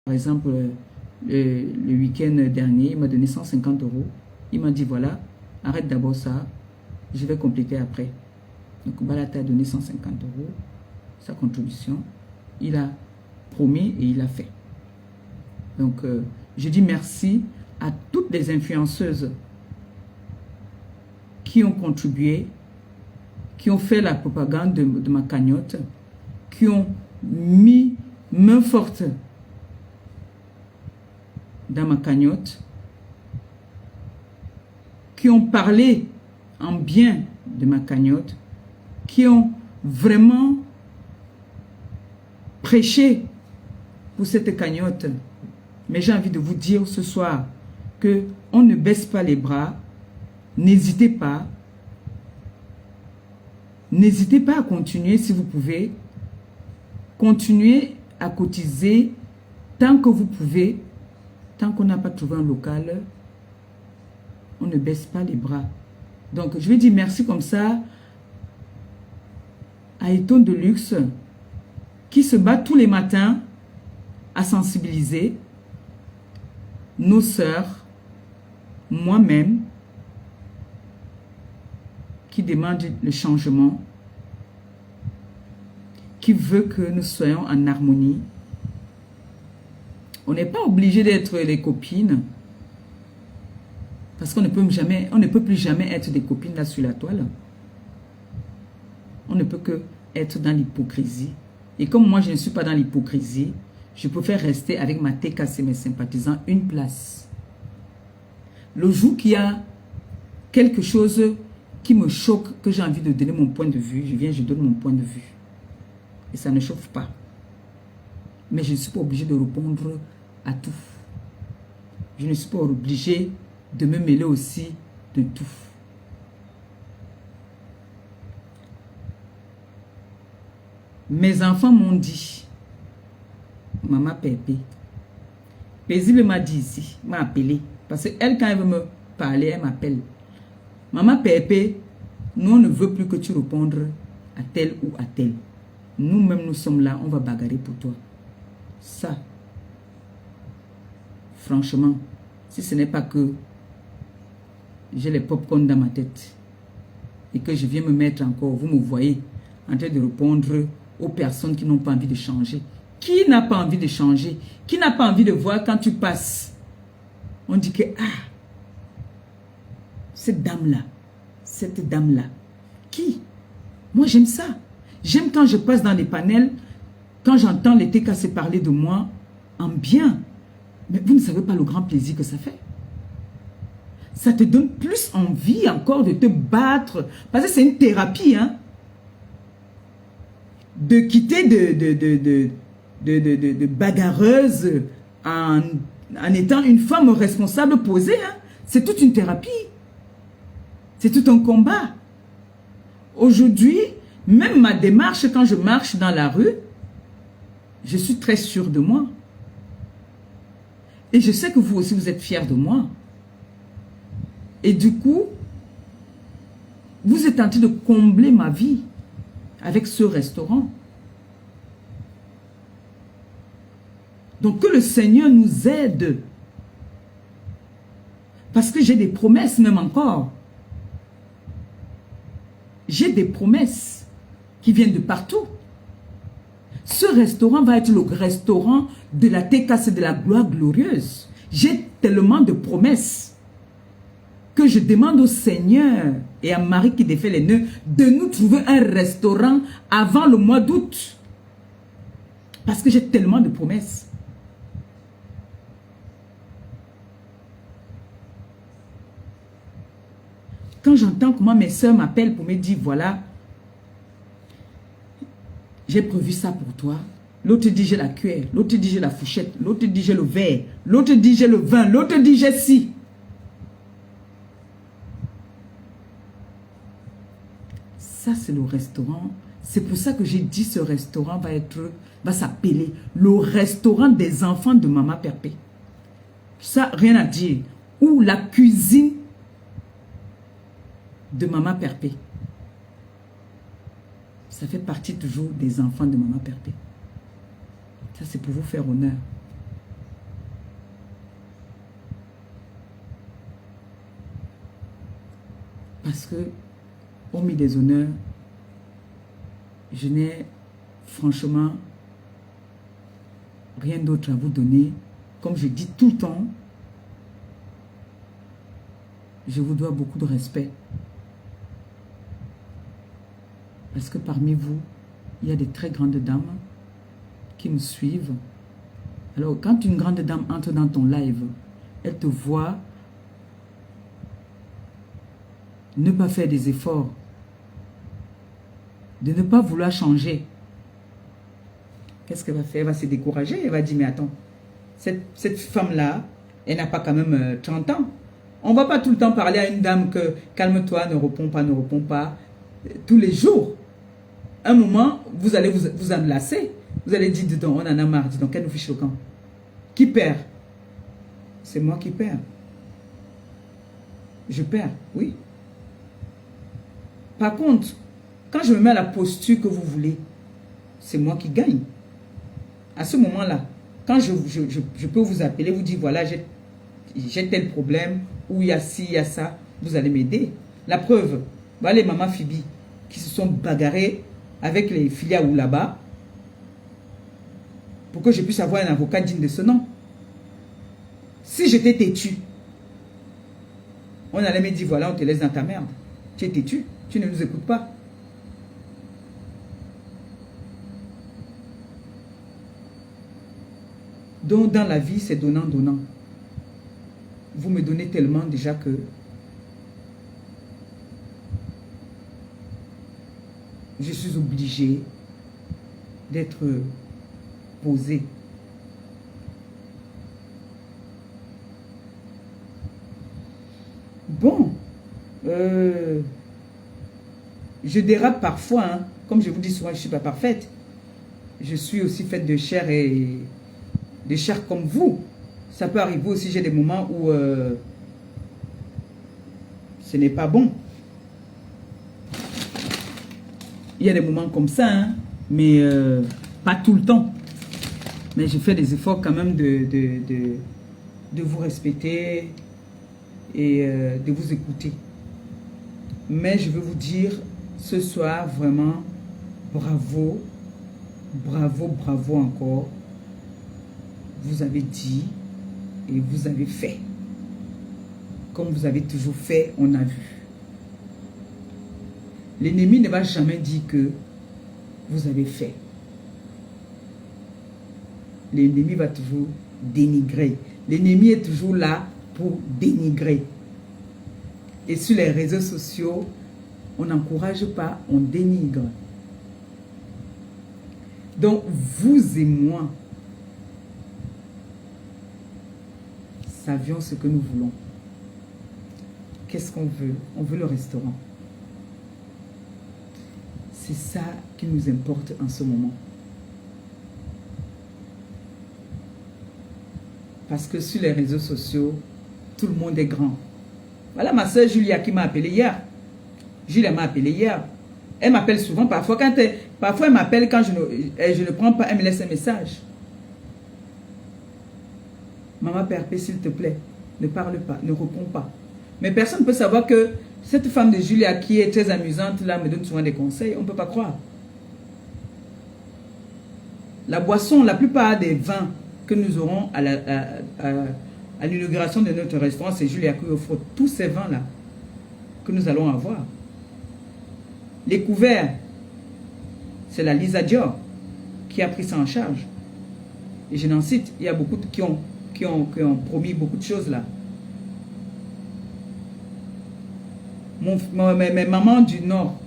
Par exemple, le week-end dernier, il m'a donné 150 euros. Il m'a dit, voilà, arrête d'abord ça, je vais compléter après. Donc, Balata a donné 150 euros, sa contribution. Il a promis et il a fait. Donc, je dis merci à toutes les influenceuses qui ont contribué, qui ont fait la propagande de ma cagnotte, qui ont mis main forte dans ma cagnotte, qui ont parlé en bien de ma cagnotte, qui ont vraiment prêché pour cette cagnotte. Mais j'ai envie de vous dire ce soir que on ne baisse pas les bras. N'hésitez pas. N'hésitez pas à continuer si vous pouvez. Continuez à cotiser tant que vous pouvez. Tant qu'on n'a pas trouvé un local, on ne baisse pas les bras. Donc, je vais dire merci comme ça à Eton de Luxe qui se bat tous les matins à sensibiliser nos sœurs, moi-même, qui demandent le changement, qui veut que nous soyons en harmonie. On n'est pas obligé d'être les copines. Parce qu'on ne peut jamais, on ne peut plus jamais être des copines là sur la toile. On ne peut que être dans l'hypocrisie. Et comme moi, je ne suis pas dans l'hypocrisie, je préfère rester avec ma TKC, mes sympathisants, une place. Le jour qu'il y a quelque chose qui me choque, que j'ai envie de donner mon point de vue, je viens, je donne mon point de vue. Et ça ne chauffe pas. Mais je ne suis pas obligé de répondre à tout. Je ne suis pas obligé de me mêler aussi de tout. Mes enfants m'ont dit, Maman Pépé, Paisible m'a dit ici, m'a appelé. Parce qu'elle, quand elle veut me parler, elle m'appelle. Maman Pépé, nous, on ne veut plus que tu répondes à tel ou à tel. Nous-mêmes, nous sommes là, on va bagarrer pour toi. Ça, franchement, si ce n'est pas que j'ai les pop-corn dans ma tête et que je viens me mettre encore, vous me voyez, en train de répondre aux personnes qui n'ont pas envie de changer. Qui n'a pas envie de changer? Qui n'a pas envie de voir quand tu passes? On dit que, ah, cette dame-là, qui? Moi, j'aime ça. J'aime quand je passe dans les panels, quand j'entends les TKC parler de moi en bien. Mais vous ne savez pas le grand plaisir que ça fait. Ça te donne plus envie encore de te battre. Parce que c'est une thérapie, hein. De quitter de bagarreuse en étant une femme responsable posée. Hein. C'est toute une thérapie. C'est tout un combat. Aujourd'hui, même ma démarche, quand je marche dans la rue, je suis très sûre de moi. Et je sais que vous aussi, vous êtes fiers de moi. Et du coup, vous êtes en train de combler ma vie avec ce restaurant. Donc, que le Seigneur nous aide. Parce que j'ai des promesses même encore. J'ai des promesses qui viennent de partout. Ce restaurant va être le restaurant de la TKC de la gloire glorieuse. J'ai tellement de promesses que je demande au Seigneur et à Marie qui défait les nœuds de nous trouver un restaurant avant le mois d'août. Parce que j'ai tellement de promesses. Quand j'entends comment mes soeurs m'appellent pour me dire, voilà, j'ai prévu ça pour toi. L'autre dit, j'ai la cuillère. L'autre dit, j'ai la fourchette. L'autre dit, j'ai le verre. L'autre dit, j'ai le vin. L'autre dit, j'ai ci. Ça, c'est le restaurant. C'est pour ça que j'ai dit ce restaurant va s'appeler le restaurant des enfants de Maman Pépé. Ça, rien à dire. Ou la cuisine de Maman Pépé. Ça fait partie toujours des enfants de Maman Pépé. Ça, c'est pour vous faire honneur. Parce que, hormis des honneurs, je n'ai franchement rien d'autre à vous donner. Comme je dis tout le temps, je vous dois beaucoup de respect. Parce que parmi vous, il y a des très grandes dames qui me suivent. Alors, quand une grande dame entre dans ton live, elle te voit ne pas faire des efforts, de ne pas vouloir changer. Qu'est-ce qu'elle va faire? Elle va se décourager. Elle va dire, mais attends, cette femme-là, elle n'a pas quand même 30 ans. On ne va pas tout le temps parler à une dame que calme-toi, ne réponds pas, tous les jours. Un moment, vous allez vous enlacer. Vous allez dire, dis donc, on en a marre, dis donc, qu'elle nous fiche au camp. Qui perd? C'est moi qui perds. Je perds, oui. Par contre, quand je me mets à la posture que vous voulez, c'est moi qui gagne. À ce moment-là, quand je peux vous appeler, vous dire, voilà, j'ai tel problème, ou il y a ci, il y a ça, vous allez m'aider. La preuve, voilà les mamans Phoebe qui se sont bagarrées avec les filiales ou là-bas pour que je puisse avoir un avocat digne de ce nom. Si j'étais têtu, on allait me dire, voilà, on te laisse dans ta merde. Tu es têtu, tu ne nous écoutes pas. Donc, dans la vie, c'est donnant-donnant. Vous me donnez tellement déjà que je suis obligé d'être posé. Bon, je dérape parfois, hein. Comme je vous dis souvent, je ne suis pas parfaite. Je suis aussi faite de chair et de chair comme vous. Ça peut arriver aussi, j'ai des moments où ce n'est pas bon. Il y a des moments comme ça, hein, mais pas tout le temps. Mais je fais des efforts quand même de vous respecter et de vous écouter. Mais je veux vous dire, ce soir, vraiment, bravo, bravo, bravo encore. Vous avez dit et vous avez fait. Comme vous avez toujours fait, on a vu. L'ennemi ne va jamais dire que vous avez fait. L'ennemi va toujours dénigrer. L'ennemi est toujours là pour dénigrer. Et sur les réseaux sociaux, on n'encourage pas, on dénigre. Donc, vous et moi, savions ce que nous voulons. Qu'est-ce qu'on veut? On veut le restaurant. C'est ça qui nous importe en ce moment. Parce que sur les réseaux sociaux, tout le monde est grand. Voilà ma soeur Julia qui m'a appelé hier. Julia m'a appelé hier. Elle m'appelle souvent. Parfois elle m'appelle quand je ne prends pas, elle me laisse un message. Maman PRP, s'il te plaît, ne parle pas, ne réponds pas. Mais personne ne peut savoir que cette femme de Julia qui est très amusante là me donne souvent des conseils. On ne peut pas croire. La boisson, la plupart des vins que nous aurons à l'inauguration de notre restaurant, c'est Julia qui offre tous ces vins-là que nous allons avoir. Les couverts, c'est la Lisa Dior qui a pris ça en charge. Et je n'en cite, il y a beaucoup qui ont promis beaucoup de choses là. Mes mamans du Nord,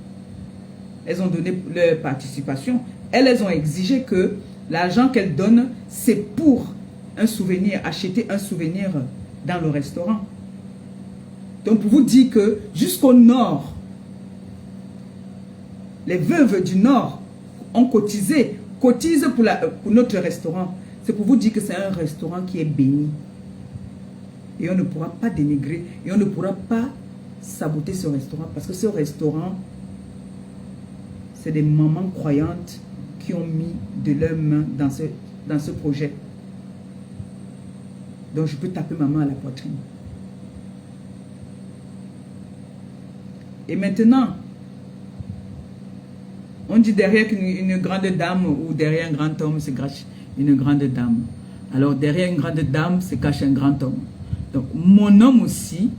elles ont donné leur participation. Elles ont exigé que l'argent qu'elles donnent, c'est pour un souvenir, acheter un souvenir dans le restaurant. Donc pour vous dire que jusqu'au Nord, les veuves du Nord ont cotisent pour notre restaurant. C'est pour vous dire que c'est un restaurant qui est béni. Et on ne pourra pas dénigrer, et on ne pourra pas saboter ce restaurant, parce que ce restaurant, c'est des mamans croyantes qui ont mis de leurs mains dans ce projet. Donc je peux taper maman à la poitrine. Et maintenant, on dit derrière une grande dame ou derrière un grand homme, c'est cache une grande dame. Alors derrière une grande dame, c'est cache un grand homme. Donc mon homme aussi,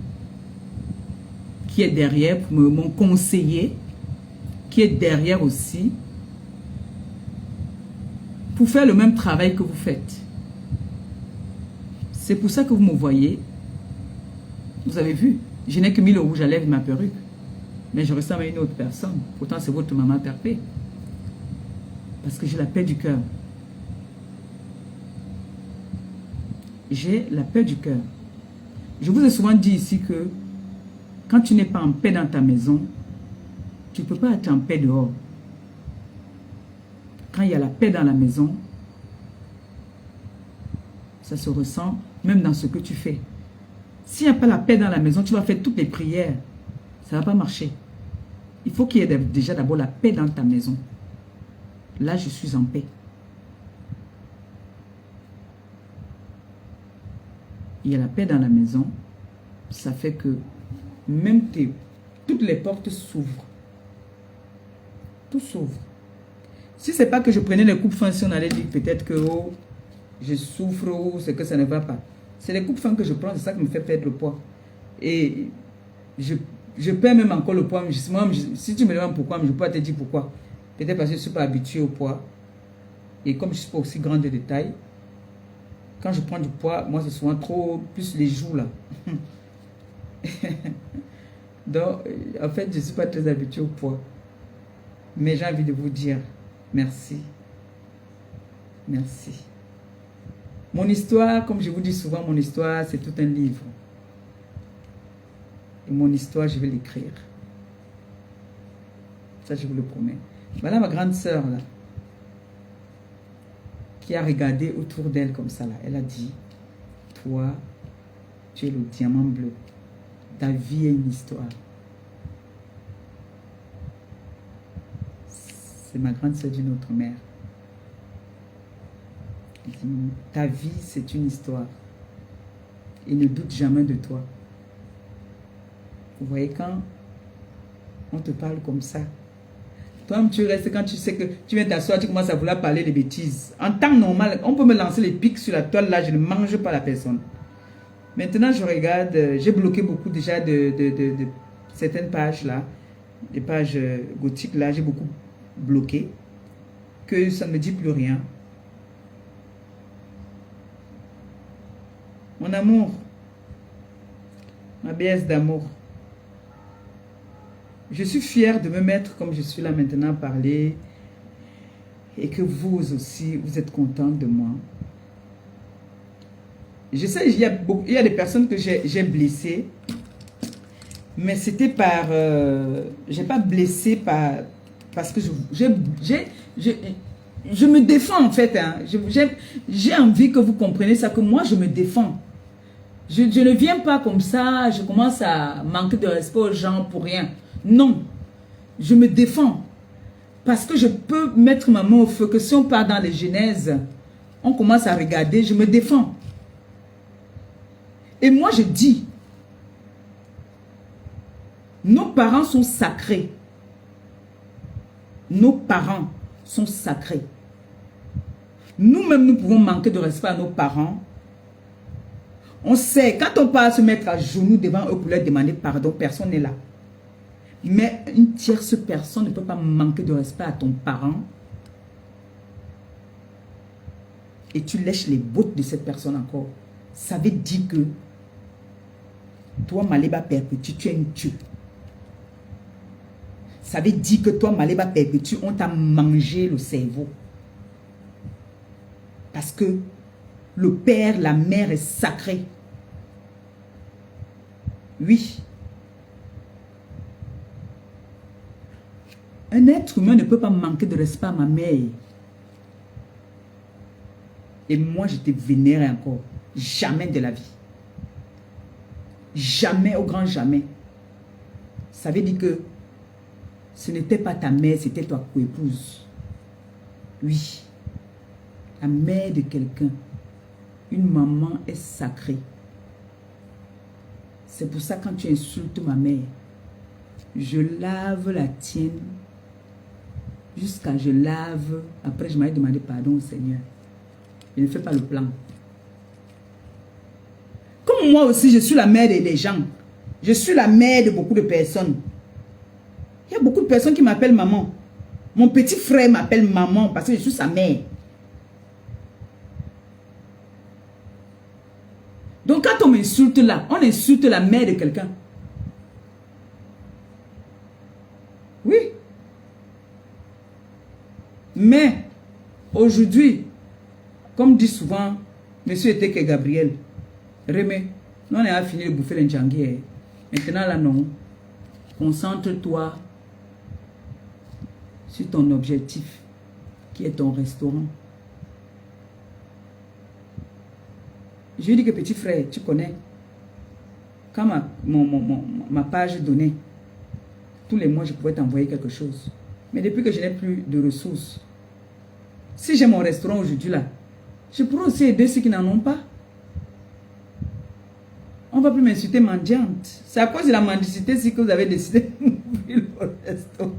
qui est derrière, mon conseiller, qui est derrière aussi, pour faire le même travail que vous faites. C'est pour ça que vous me voyez. Vous avez vu, je n'ai que mis le rouge à lèvres et ma perruque. Mais je ressemble à une autre personne. Pourtant, c'est votre maman perpée. Parce que j'ai la paix du cœur. J'ai la paix du cœur. Je vous ai souvent dit ici que quand tu n'es pas en paix dans ta maison, tu ne peux pas être en paix dehors. Quand il y a la paix dans la maison, ça se ressent même dans ce que tu fais. S'il n'y a pas la paix dans la maison, tu vas faire toutes les prières. Ça ne va pas marcher. Il faut qu'il y ait déjà d'abord la paix dans ta maison. Là, je suis en paix. Il y a la paix dans la maison. Ça fait que même toutes les portes s'ouvrent. Tout s'ouvre. Si ce n'est pas que je prenais les coupes fins, si on allait dire peut-être que oh, je souffre ou c'est que ça ne va pas. C'est les coupes fins que je prends, c'est ça qui me fait perdre le poids. Et je perds même encore le poids. Si tu me demandes pourquoi, je peux pas te dire pourquoi. Peut-être parce que je ne suis pas habitué au poids. Et comme je ne suis pas aussi grande de taille, quand je prends du poids, moi c'est souvent trop, plus les joues là. Donc, en fait, je ne suis pas très habitué au poids. Mais j'ai envie de vous dire merci. Merci. Mon histoire, comme je vous dis souvent, mon histoire, c'est tout un livre. Et mon histoire, je vais l'écrire. Ça, je vous le promets. Voilà ma grande sœur, là, qui a regardé autour d'elle comme ça, là. Elle a dit, toi, tu es le diamant bleu. Ta vie est une histoire. C'est ma grande sœur d'une autre mère. Elle dit, ta vie, c'est une histoire. Et ne doute jamais de toi. Vous voyez, quand on te parle comme ça, toi, tu restes, quand tu sais que tu viens t'asseoir, tu commences à vouloir parler de bêtises. En temps normal, on peut me lancer les pics sur la toile, là, je ne mange pas la personne. Maintenant, je regarde, j'ai bloqué beaucoup déjà de certaines pages là, des pages gothiques là, j'ai beaucoup bloqué, que ça ne me dit plus rien. Mon amour, ma déesse d'amour, je suis fière de me mettre comme je suis là maintenant à parler et que vous aussi, vous êtes contents de moi. Je sais, il y a des personnes que j'ai blessées, mais c'était par... j'ai pas blessé parce que je me défends en fait. Hein. J'ai envie que vous compreniez ça, que moi je me défends. Je ne viens pas comme ça, je commence à manquer de respect aux gens pour rien. Non, je me défends. Parce que je peux mettre ma main au feu, que si on part dans les genèses, on commence à regarder, je me défends. Et moi je dis, nos parents sont sacrés. Nos parents sont sacrés. Nous-mêmes, nous pouvons manquer de respect à nos parents. On sait, quand on part se mettre à genoux devant eux pour leur demander pardon, personne n'est là. Mais une tierce personne ne peut pas manquer de respect à ton parent. Et tu lèches les bottes de cette personne encore. Ça veut dire que toi, Maléba Perpétue, tu es une tue. Ça veut dire que toi, Maléba Perpétue, on t'a mangé le cerveau. Parce que le père, la mère est sacré. Oui. Un être humain ne peut pas manquer de respect à ma mère. Et moi, je te vénérais encore. Jamais de la vie. Jamais, au grand jamais. Ça veut dire que ce n'était pas ta mère, c'était ta coépouse. Oui. La mère de quelqu'un. Une maman est sacrée. C'est pour ça quand tu insultes ma mère, Je lave la tienne jusqu'à je lave. Après, je m'avais demandé pardon au Seigneur. Il ne fait pas le plan. Comme moi aussi, je suis la mère des gens. Je suis la mère de beaucoup de personnes. Il y a beaucoup de personnes qui m'appellent maman. Mon petit frère m'appelle maman parce que je suis sa mère. Donc quand on m'insulte là, on insulte la mère de quelqu'un. Oui. Mais aujourd'hui, comme dit souvent Monsieur Eteke Gabriel, Remé, nous on a fini de bouffer l'Indjanguier. Maintenant là non. Concentre-toi sur ton objectif qui est ton restaurant. Je lui dis que petit frère, tu connais, quand ma page donnait, tous les mois je pouvais t'envoyer quelque chose. Mais depuis que je n'ai plus de ressources, si j'ai mon restaurant aujourd'hui là, je pourrais aussi aider ceux qui n'en ont pas. On ne va plus m'insulter mendiante. C'est à cause de la mendicité si que vous avez décidé d'ouvrir le restaurant.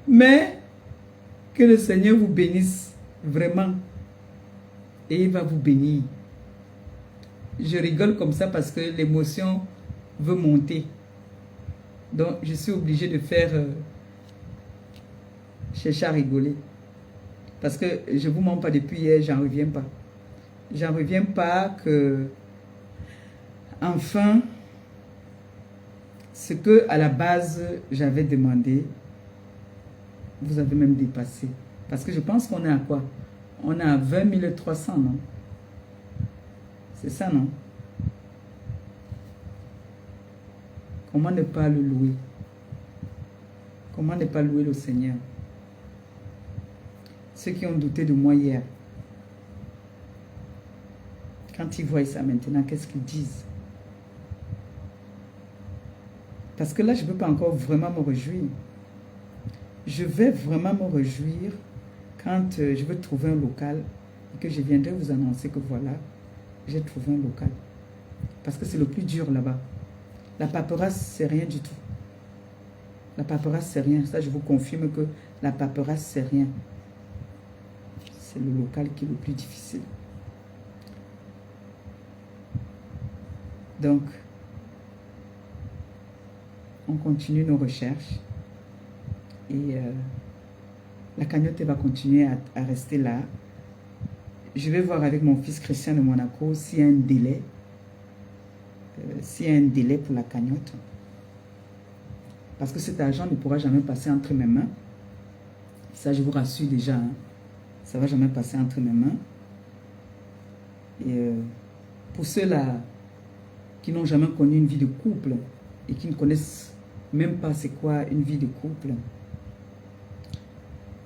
Mais que le Seigneur vous bénisse vraiment. Et il va vous bénir. Je rigole comme ça parce que l'émotion veut monter. Donc je suis obligée de faire chercher à rigoler. Parce que je ne vous mens pas depuis hier, j'en reviens pas. J'en reviens pas que enfin ce que à la base j'avais demandé, vous avez même dépassé. Parce que je pense qu'on est à quoi? On est à 20 300, non? C'est ça, non? Comment ne pas le louer? Comment ne pas louer le Seigneur? Ceux qui ont douté de moi hier, quand ils voient ça maintenant, qu'est-ce qu'ils disent? Parce que là, je ne peux pas encore vraiment me réjouir. Je vais vraiment me réjouir quand je vais trouver un local et que je viendrai vous annoncer que voilà, j'ai trouvé un local. Parce que c'est le plus dur là-bas. La paperasse, c'est rien du tout. La paperasse, c'est rien. Ça, je vous confirme que la paperasse, c'est rien. C'est le local qui est le plus difficile. Donc, on continue nos recherches. Et la cagnotte va continuer à rester là. Je vais voir avec mon fils Christian de Monaco s'il y a un délai. S'il y a un délai pour la cagnotte. Parce que cet argent ne pourra jamais passer entre mes mains. Ça, je vous rassure déjà. Hein. Ça ne va jamais passer entre mes mains. Et pour ceux-là qui n'ont jamais connu une vie de couple et qui ne connaissent même pas c'est quoi une vie de couple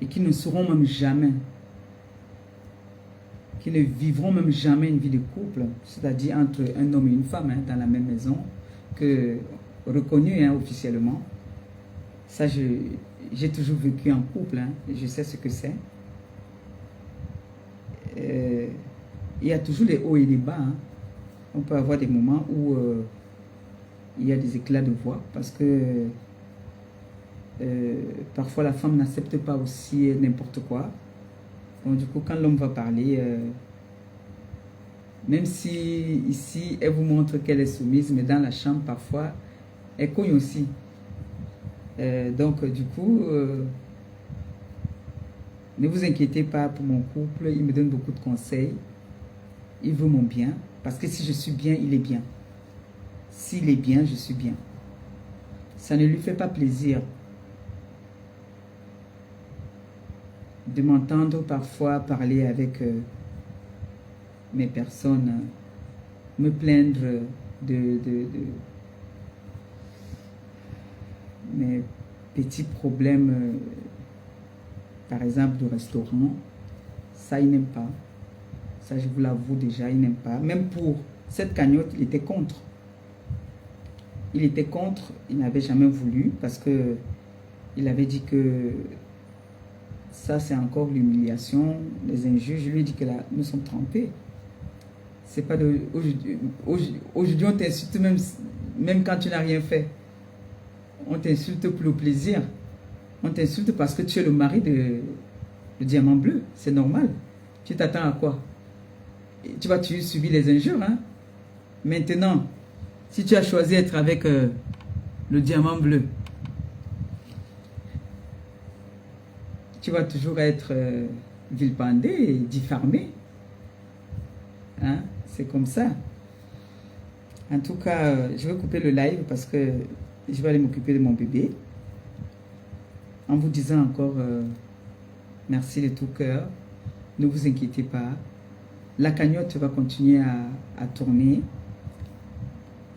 et qui ne sauront même jamais, qui ne vivront même jamais une vie de couple, c'est-à-dire entre un homme et une femme hein, dans la même maison, que reconnu hein, officiellement. Ça, j'ai toujours vécu en couple, hein, et je sais ce que c'est. Il y a toujours les hauts et les bas. Hein. On peut avoir des moments où il y a des éclats de voix parce que parfois la femme n'accepte pas aussi n'importe quoi. Donc du coup, quand l'homme va parler, même si ici, elle vous montre qu'elle est soumise, mais dans la chambre, parfois, elle cogne aussi. Donc du coup, ne vous inquiétez pas pour mon couple, il me donne beaucoup de conseils. Il veut mon bien, parce que si je suis bien, il est bien. S'il est bien, je suis bien. Ça ne lui fait pas plaisir de m'entendre parfois parler avec mes personnes, me plaindre de mes petits problèmes, par exemple de restaurant. Ça, il n'aime pas. Ça, je vous l'avoue déjà, il n'aime pas. Même pour cette cagnotte, il était contre. Il était contre, il n'avait jamais voulu parce que il avait dit que ça, c'est encore l'humiliation, les injures. Je lui ai dit que là, nous sommes trempés. C'est pas de... Aujourd'hui, on t'insulte même quand tu n'as rien fait. On t'insulte pour le plaisir. On t'insulte parce que tu es le mari de diamant bleu. C'est normal. Tu t'attends à quoi? Tu vas subir les injures. Hein? Maintenant, si tu as choisi d'être avec le diamant bleu, tu vas toujours être vilipendé et diffamé. Hein? C'est comme ça. En tout cas, je vais couper le live parce que je vais aller m'occuper de mon bébé. En vous disant encore merci de tout cœur. Ne vous inquiétez pas. La cagnotte va continuer à tourner.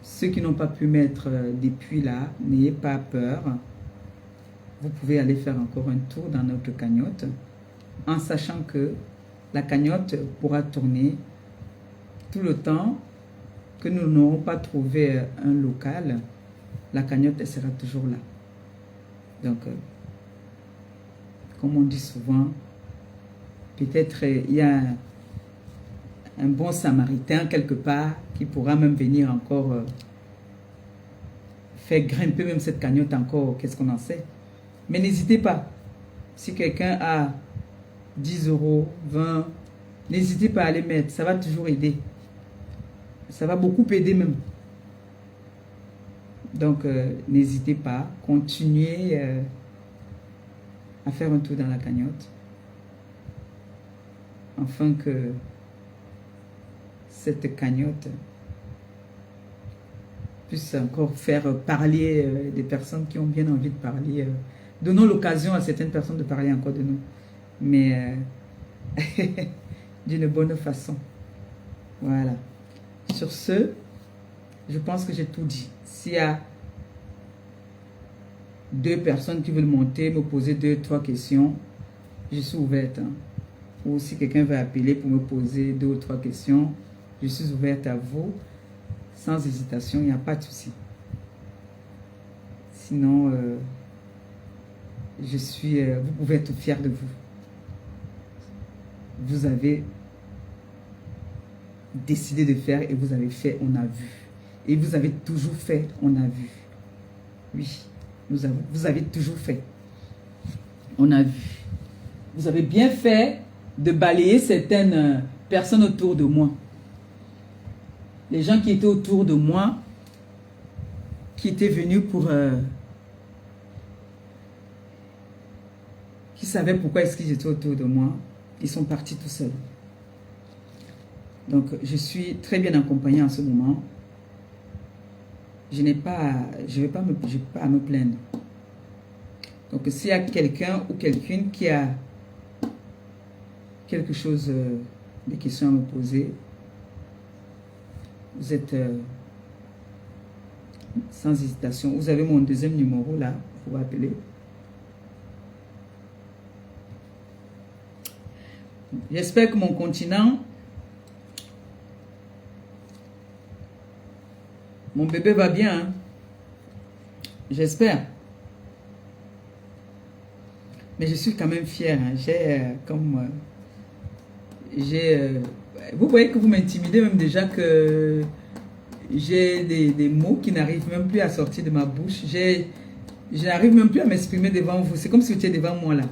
Ceux qui n'ont pas pu mettre depuis là, n'ayez pas peur. Vous pouvez aller faire encore un tour dans notre cagnotte en sachant que la cagnotte pourra tourner tout le temps que nous n'aurons pas trouvé un local. La cagnotte elle sera toujours là. Donc, comme on dit souvent, peut-être il y a un bon samaritain quelque part qui pourra même venir encore faire grimper même cette cagnotte encore, qu'est-ce qu'on en sait. Mais n'hésitez pas, si quelqu'un a 10 euros, 20, n'hésitez pas à les mettre, ça va toujours aider. Ça va beaucoup aider même. Donc, n'hésitez pas, continuez à faire un tour dans la cagnotte, afin que cette cagnotte puisse encore faire parler des personnes qui ont bien envie de parler. Donnons l'occasion à certaines personnes de parler encore de nous, mais d'une bonne façon. Voilà. Sur ce, je pense que j'ai tout dit. S'il y a 2 personnes qui veulent monter, me poser 2, 3 questions, je suis ouverte. Hein. Ou si quelqu'un veut appeler pour me poser 2 ou 3 questions, je suis ouverte à vous. Sans hésitation, il n'y a pas de souci. Sinon, vous pouvez être fiers de vous. Vous avez décidé de faire et vous avez fait, on a vu. Et vous avez toujours fait, on a vu. Oui, vous avez toujours fait. On a vu. Vous avez bien fait de balayer certaines personnes autour de moi. Les gens qui étaient autour de moi, qui étaient venus pour... qui savaient pourquoi est-ce qu'ils étaient autour de moi, ils sont partis tout seuls. Donc, je suis très bien accompagnée en ce moment. Je vais pas à me plaindre. Donc, s'il y a quelqu'un ou quelqu'une qui a quelque chose, des questions à me poser, vous êtes sans hésitation. Vous avez mon 2e numéro là, pour appeler. J'espère que mon continent, mon bébé va bien. Hein? J'espère. Mais je suis quand même fière. Hein? Vous voyez que vous m'intimidez même déjà que j'ai des mots qui n'arrivent même plus à sortir de ma bouche. Je n'arrive même plus à m'exprimer devant vous. C'est comme si vous étiez devant moi là.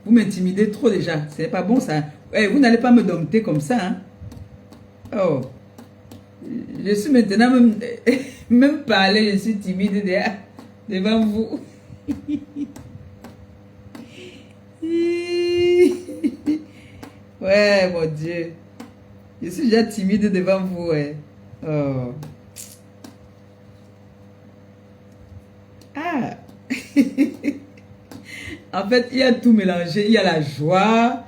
Vous m'intimidez trop déjà. Ce n'est pas bon ça. Hey, vous n'allez pas me dompter comme ça. Hein? Oh. Je suis maintenant même parler, je suis timide devant vous. Ouais, mon Dieu. Je suis déjà timide devant vous. Ouais. Oh. Ah. En fait, il y a tout mélangé. Il y a la joie.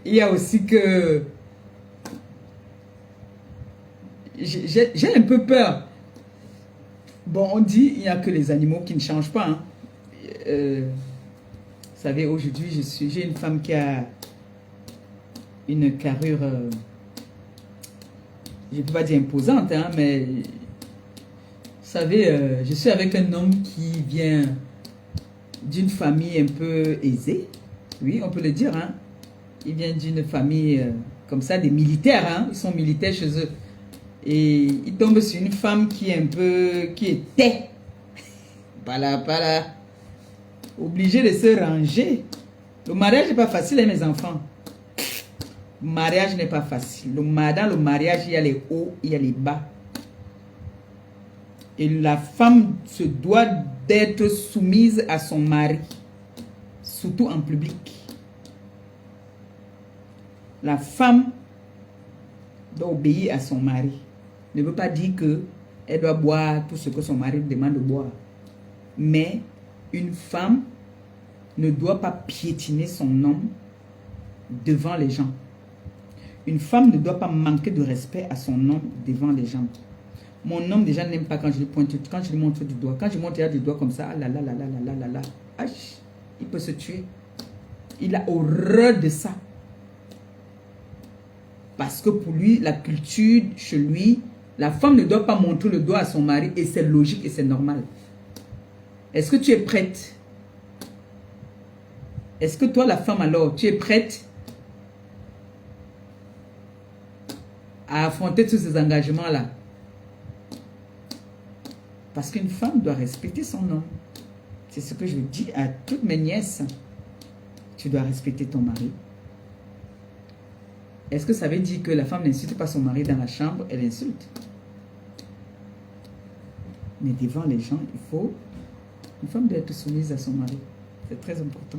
Il y a aussi que... J'ai un peu peur. Bon, on dit il n'y a que les animaux qui ne changent pas. Hein. Vous savez, aujourd'hui, j'ai une femme qui a une carrure, je ne peux pas dire imposante, hein, mais vous savez, je suis avec un homme qui vient d'une famille un peu aisée. Oui, on peut le dire. Hein. Il vient d'une famille comme ça, des militaires, hein, ils sont militaires chez eux. Et ils tombent sur une femme qui est un peu, qui était, pas là, obligée de se ranger. Le mariage n'est pas facile, hein, mes enfants. Le mariage n'est pas facile. Dans le mariage, il y a les hauts, il y a les bas. Et la femme se doit d'être soumise à son mari, surtout en public. La femme doit obéir à son mari. Ne veut pas dire qu'elle doit boire tout ce que son mari demande de boire. Mais une femme ne doit pas piétiner son homme devant les gens. Une femme ne doit pas manquer de respect à son homme devant les gens. Mon homme déjà n'aime pas quand je lui pointe, quand je lui montre du doigt. Quand je montre du doigt comme ça, ah là là là là là là là là, il peut se tuer. Il a horreur de ça. Parce que pour lui, la culture chez lui, la femme ne doit pas montrer le doigt à son mari et c'est logique et c'est normal. Est-ce que tu es prête? Est-ce que toi, la femme alors, tu es prête à affronter tous ces engagements-là? Parce qu'une femme doit respecter son homme. C'est ce que je dis à toutes mes nièces. Tu dois respecter ton mari. Est-ce que ça veut dire que la femme n'insulte pas son mari dans la chambre? Elle insulte. Mais devant les gens, il faut... Une femme doit être soumise à son mari. C'est très important.